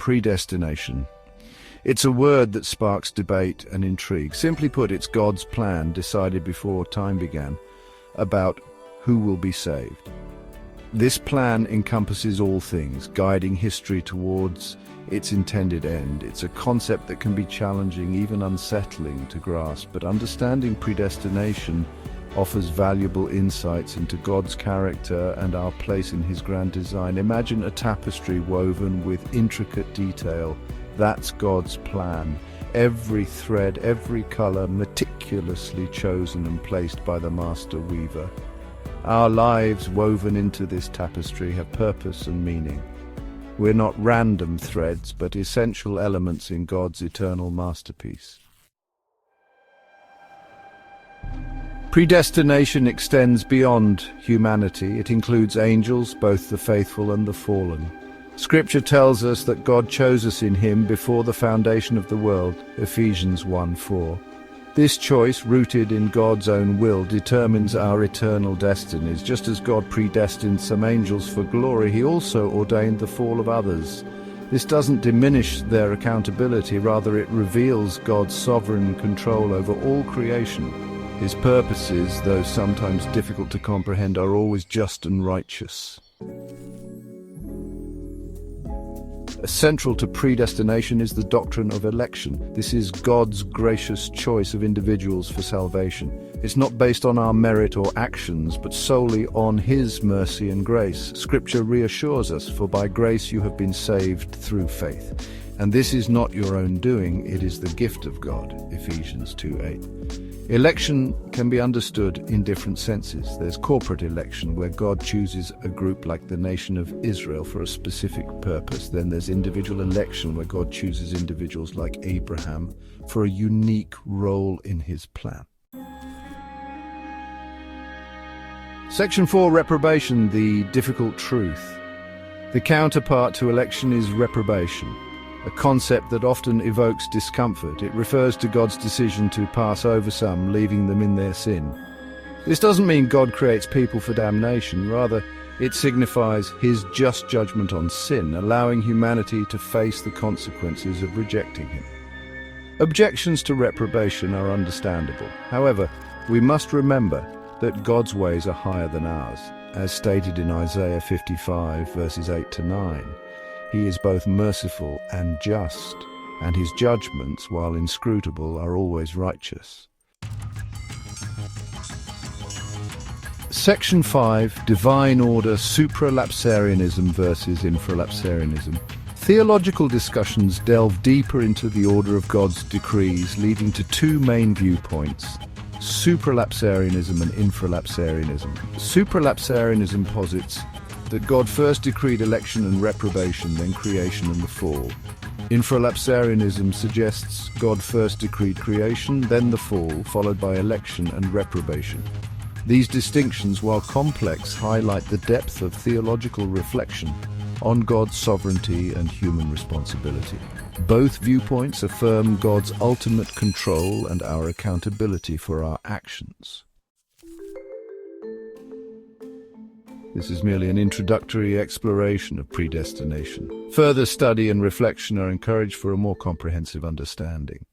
Predestination. It's a word that sparks debate and intrigue. Simply put, it's God's plan, decided before time began, about who will be saved. This plan encompasses all things, guiding history towards its intended end. It's a concept that can be challenging, even unsettling to grasp, but understanding predestination offers valuable insights into God's character and our place in His grand design. Imagine a tapestry woven with intricate detail. That's God's plan. Every thread, every color meticulously chosen and placed by the master weaver. Our lives woven into this tapestry have purpose and meaning. We're not random threads, but essential elements in God's eternal masterpiece. Predestination extends beyond humanity. It includes angels, both the faithful and the fallen. Scripture tells us that God chose us in Him before the foundation of the world, Ephesians 1:4. This choice, rooted in God's own will, determines our eternal destinies. Just as God predestined some angels for glory, He also ordained the fall of others. This doesn't diminish their accountability, rather it reveals God's sovereign control over all creation. His purposes, though sometimes difficult to comprehend, are always just and righteous. Central to predestination is the doctrine of election. This is God's gracious choice of individuals for salvation. It's not based on our merit or actions, but solely on His mercy and grace. Scripture reassures us, "For by grace you have been saved through faith. And this is not your own doing, it is the gift of God," Ephesians 2:8. Election can be understood in different senses. There's corporate election, where God chooses a group like the nation of Israel for a specific purpose. Then there's individual election, where God chooses individuals like Abraham for a unique role in His plan. Section 4, Reprobation, the difficult truth. The counterpart to election is reprobation, a concept that often evokes discomfort. It refers to God's decision to pass over some, leaving them in their sin. This doesn't mean God creates people for damnation. Rather, it signifies His just judgment on sin, allowing humanity to face the consequences of rejecting Him. Objections to reprobation are understandable. However, we must remember that God's ways are higher than ours. As stated in Isaiah 55, verses 8 to 9, He is both merciful and just, and His judgments, while inscrutable, are always righteous. Section 5, Divine Order, Supralapsarianism versus Infralapsarianism. Theological discussions delve deeper into the order of God's decrees, leading to two main viewpoints: supralapsarianism and infralapsarianism. Supralapsarianism posits that God first decreed election and reprobation, then creation and the fall. Infralapsarianism suggests God first decreed creation, then the fall, followed by election and reprobation. These distinctions, while complex, highlight the depth of theological reflection on God's sovereignty and human responsibility. Both viewpoints affirm God's ultimate control and our accountability for our actions. This is merely an introductory exploration of predestination. Further study and reflection are encouraged for a more comprehensive understanding.